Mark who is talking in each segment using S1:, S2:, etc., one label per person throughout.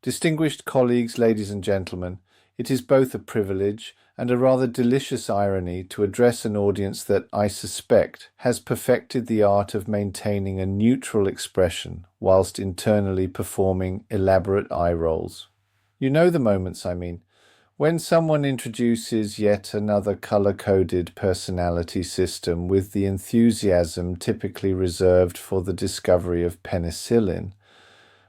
S1: Distinguished colleagues, ladies and gentlemen, it is both a privilege and a rather delicious irony to address an audience that, I suspect, has perfected the art of maintaining a neutral expression whilst internally performing elaborate eye rolls. You know the moments I mean. When someone introduces yet another color-coded personality system with the enthusiasm typically reserved for the discovery of penicillin.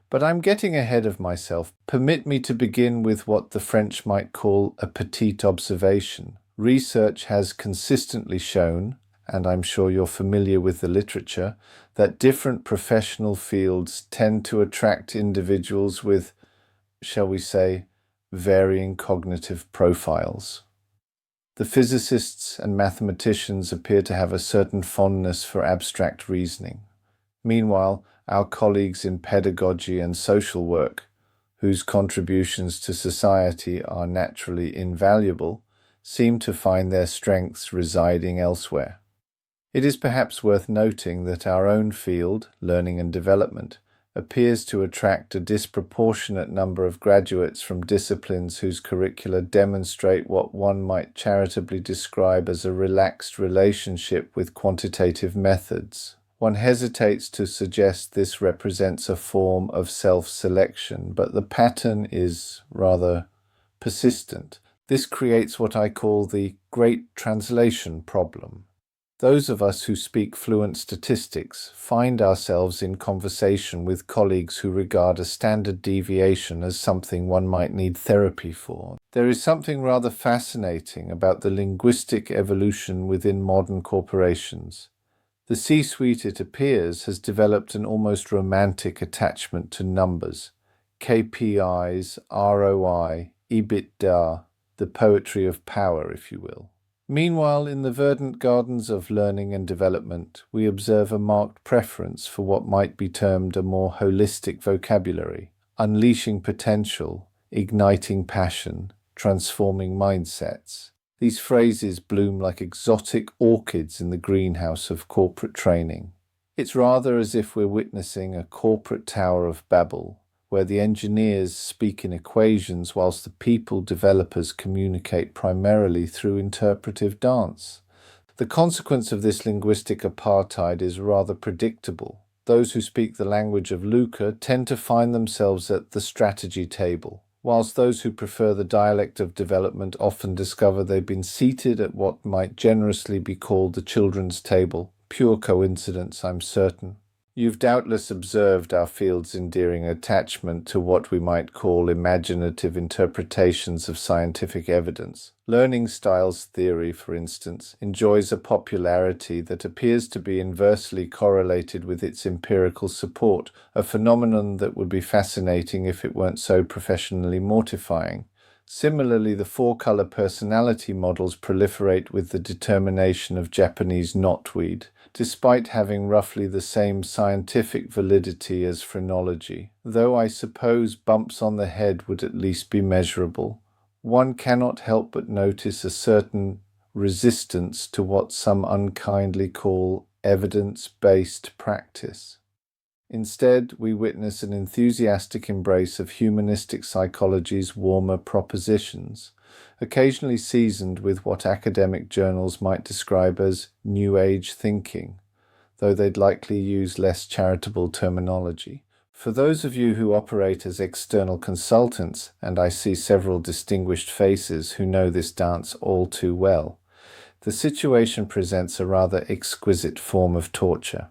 S1: But I'm getting ahead of myself. Permit me to begin with what the French might call a petite observation. Research has consistently shown, and I'm sure you're familiar with the literature, that different professional fields tend to attract individuals with, shall we say, varying cognitive profiles. The physicists and mathematicians appear to have a certain fondness for abstract reasoning. Meanwhile, our colleagues in pedagogy and social work, whose contributions to society are naturally invaluable, seem to find their strengths residing elsewhere. It is perhaps worth noting that our own field, learning and development, appears to attract a disproportionate number of graduates from disciplines whose curricula demonstrate what one might charitably describe as a relaxed relationship with quantitative methods. One hesitates to suggest this represents a form of self-selection, but the pattern is rather persistent. This creates what I call the great translation problem. Those of us who speak fluent statistics find ourselves in conversation with colleagues who regard a standard deviation as something one might need therapy for. There is something rather fascinating about the linguistic evolution within modern corporations. The C-suite, it appears, has developed an almost romantic attachment to numbers, KPIs, ROI, EBITDA, the poetry of power, if you will. Meanwhile, in the verdant gardens of learning and development, we observe a marked preference for what might be termed a more holistic vocabulary, unleashing potential, igniting passion, transforming mindsets. These phrases bloom like exotic orchids in the greenhouse of corporate training. It's rather as if we're witnessing a corporate Tower of Babel, where the engineers speak in equations whilst the people developers communicate primarily through interpretive dance. The consequence of this linguistic apartheid is rather predictable. Those who speak the language of lucre tend to find themselves at the strategy table, whilst those who prefer the dialect of development often discover they've been seated at what might generously be called the children's table. Pure coincidence, I'm certain. You've doubtless observed our field's endearing attachment to what we might call imaginative interpretations of scientific evidence. Learning styles theory, for instance, enjoys a popularity that appears to be inversely correlated with its empirical support, a phenomenon that would be fascinating if it weren't so professionally mortifying. Similarly, the four-color personality models proliferate with the determination of Japanese knotweed, despite having roughly the same scientific validity as phrenology. Though I suppose bumps on the head would at least be measurable, one cannot help but notice a certain resistance to what some unkindly call evidence-based practice. Instead, we witness an enthusiastic embrace of humanistic psychology's warmer propositions, occasionally seasoned with what academic journals might describe as New Age thinking, though they'd likely use less charitable terminology. For those of you who operate as external consultants, and I see several distinguished faces who know this dance all too well, the situation presents a rather exquisite form of torture.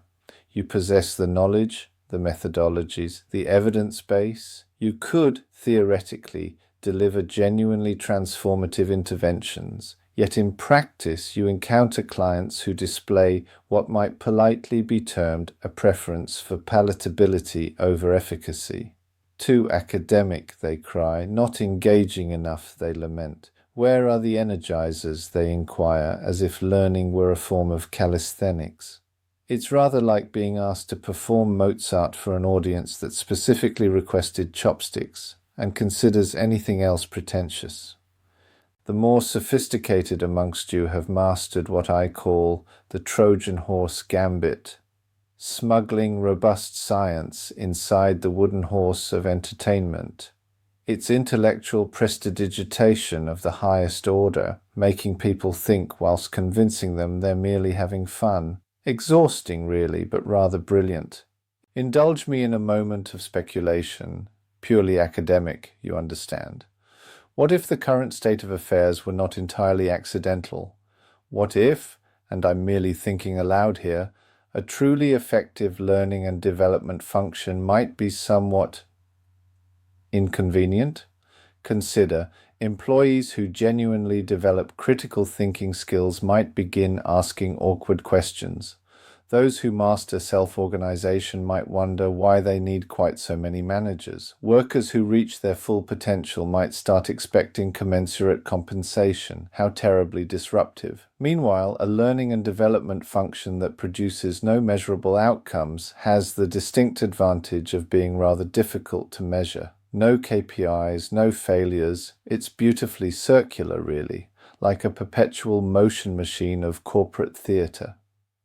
S1: You possess the knowledge, the methodologies, the evidence base. You could, theoretically, deliver genuinely transformative interventions, yet in practice you encounter clients who display what might politely be termed a preference for palatability over efficacy. Too academic, they cry, not engaging enough, they lament. Where are the energizers, they inquire, as if learning were a form of calisthenics. It's rather like being asked to perform Mozart for an audience that specifically requested chopsticks and considers anything else pretentious. The more sophisticated amongst you have mastered what I call the Trojan Horse Gambit, smuggling robust science inside the wooden horse of entertainment. It's intellectual prestidigitation of the highest order, making people think whilst convincing them they're merely having fun. Exhausting, really, but rather brilliant. Indulge me in a moment of speculation, purely academic, you understand. What if the current state of affairs were not entirely accidental? What if, and I'm merely thinking aloud here, a truly effective learning and development function might be somewhat inconvenient? Consider, employees who genuinely develop critical thinking skills might begin asking awkward questions. Those who master self-organization might wonder why they need quite so many managers. Workers who reach their full potential might start expecting commensurate compensation. How terribly disruptive. Meanwhile, a learning and development function that produces no measurable outcomes has the distinct advantage of being rather difficult to measure. No KPIs, no failures. It's beautifully circular, really, like a perpetual motion machine of corporate theatre.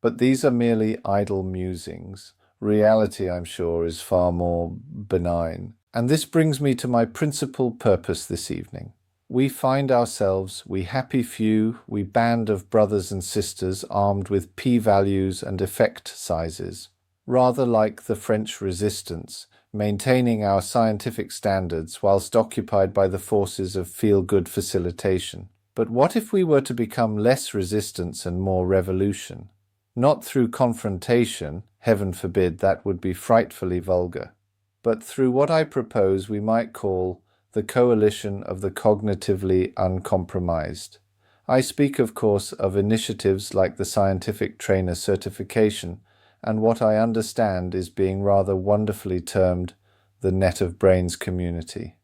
S1: But these are merely idle musings. Reality, I'm sure, is far more benign. And this brings me to my principal purpose this evening. We find ourselves, we happy few, we band of brothers and sisters armed with p-values and effect sizes, rather like the French resistance, maintaining our scientific standards whilst occupied by the forces of feel-good facilitation. But what if we were to become less resistance and more revolution? Not through confrontation, heaven forbid, that would be frightfully vulgar, but through what I propose we might call the coalition of the cognitively uncompromised. I speak, of course, of initiatives like the scientific trainer certification and what I understand is being rather wonderfully termed the net of brains community.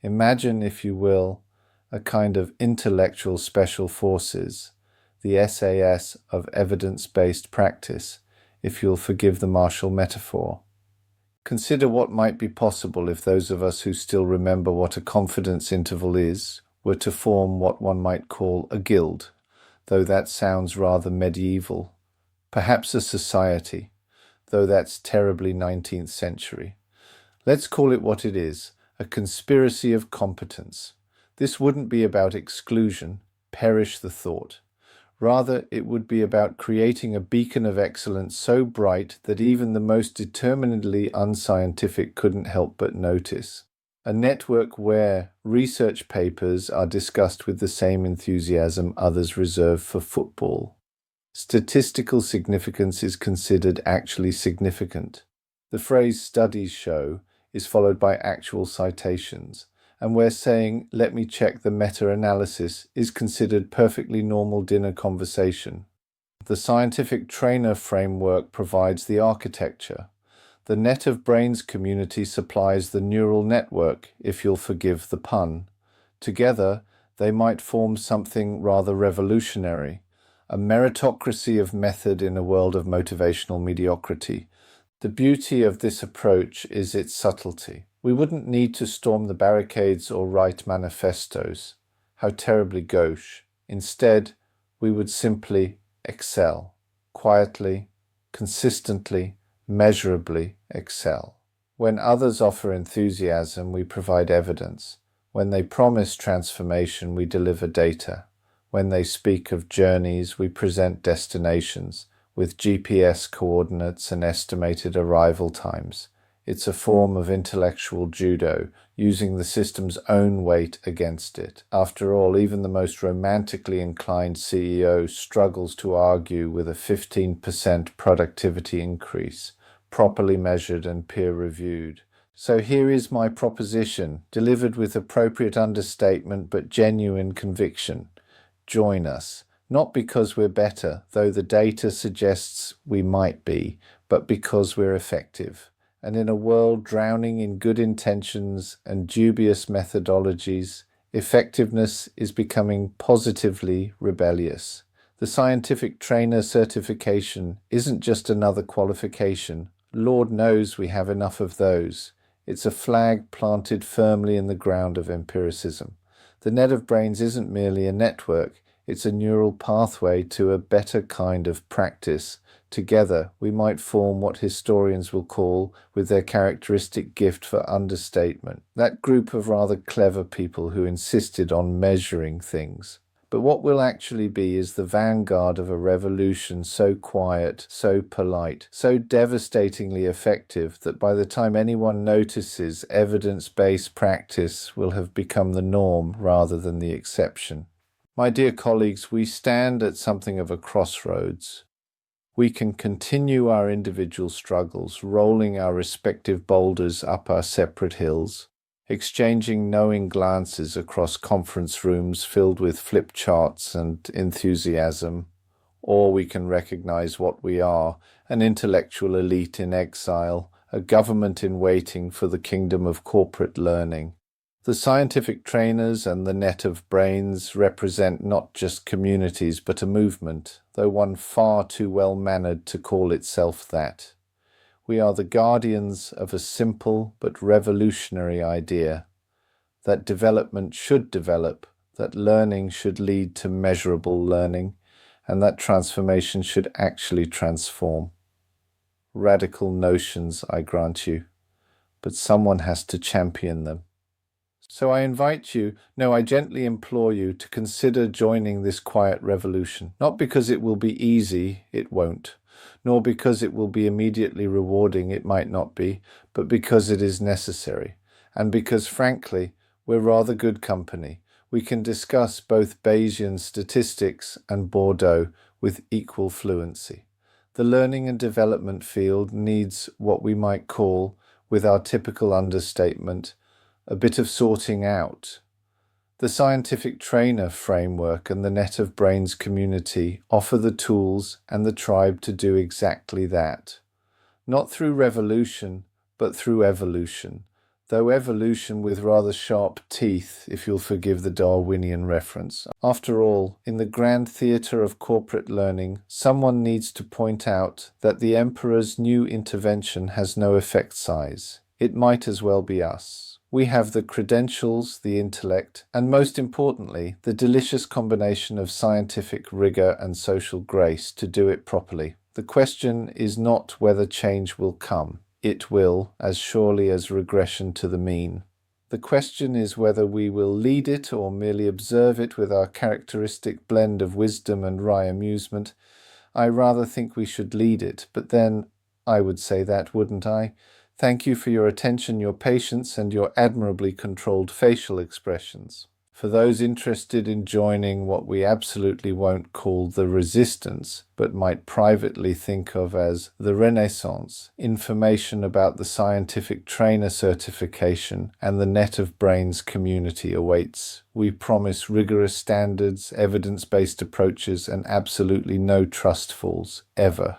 S1: Imagine, if you will, a kind of intellectual special forces, the SAS of evidence-based practice, if you'll forgive the martial metaphor. Consider what might be possible if those of us who still remember what a confidence interval is were to form what one might call a guild, though that sounds rather medieval. Perhaps a society, though that's terribly 19th century. Let's call it what it is, a conspiracy of competence. This wouldn't be about exclusion, perish the thought. Rather, it would be about creating a beacon of excellence so bright that even the most determinedly unscientific couldn't help but notice. A network where research papers are discussed with the same enthusiasm others reserve for football. Statistical significance is considered actually significant. The phrase studies show is followed by actual citations, and where saying, let me check the meta-analysis, is considered perfectly normal dinner conversation. The scientific trainer framework provides the architecture. The net of brains community supplies the neural network, if you'll forgive the pun. Together, they might form something rather revolutionary, a meritocracy of method in a world of motivational mediocrity. The beauty of this approach is its subtlety. We wouldn't need to storm the barricades or write manifestos. How terribly gauche. Instead, we would simply excel. Quietly, consistently, measurably excel. When others offer enthusiasm, we provide evidence. When they promise transformation, we deliver data. When they speak of journeys, we present destinations with GPS coordinates and estimated arrival times. It's a form of intellectual judo, using the system's own weight against it. After all, even the most romantically inclined CEO struggles to argue with a 15% productivity increase, properly measured and peer-reviewed. So here is my proposition, delivered with appropriate understatement but genuine conviction. Join us, not because we're better, though the data suggests we might be, but because we're effective. And in a world drowning in good intentions and dubious methodologies, effectiveness is becoming positively rebellious. The scientific trainer certification isn't just another qualification. Lord knows we have enough of those. It's a flag planted firmly in the ground of empiricism. The net of brains isn't merely a network, it's a neural pathway to a better kind of practice, Together, we might form what historians will call, with their characteristic gift for understatement, that group of rather clever people who insisted on measuring things. But what will actually be is the vanguard of a revolution so quiet, so polite, so devastatingly effective that by the time anyone notices, evidence-based practice will have become the norm rather than the exception. My dear colleagues, we stand at something of a crossroads. We can continue our individual struggles, rolling our respective boulders up our separate hills, exchanging knowing glances across conference rooms filled with flip charts and enthusiasm, or we can recognize what we are, an intellectual elite in exile, a government in waiting for the kingdom of corporate learning. The scientific trainers and the net of brains represent not just communities but a movement, though one far too well-mannered to call itself that. We are the guardians of a simple but revolutionary idea, that development should develop, that learning should lead to measurable learning, and that transformation should actually transform. Radical notions, I grant you, but someone has to champion them. So I invite you, no, I gently implore you to consider joining this quiet revolution, not because it will be easy, it won't, nor because it will be immediately rewarding, it might not be, but because it is necessary, and because, frankly, we're rather good company. We can discuss both Bayesian statistics and Bordeaux with equal fluency. The learning and development field needs what we might call, with our typical understatement, a bit of sorting out. The scientific trainer framework and the net of brains community offer the tools and the tribe to do exactly that. Not through revolution, but through evolution, though evolution with rather sharp teeth, if you'll forgive the Darwinian reference. After all, in the grand theatre of corporate learning, someone needs to point out that the emperor's new intervention has no effect size. It might as well be us. We have the credentials, the intellect, and most importantly, the delicious combination of scientific rigor and social grace to do it properly. The question is not whether change will come. It will, as surely as regression to the mean. The question is whether we will lead it or merely observe it with our characteristic blend of wisdom and wry amusement. I rather think we should lead it, but then I would say that, wouldn't I? Thank you for your attention, your patience, and your admirably controlled facial expressions. For those interested in joining what we absolutely won't call the resistance, but might privately think of as the Renaissance, information about the scientific trainer certification and the net of brains community awaits. We promise rigorous standards, evidence-based approaches, and absolutely no trust falls, ever.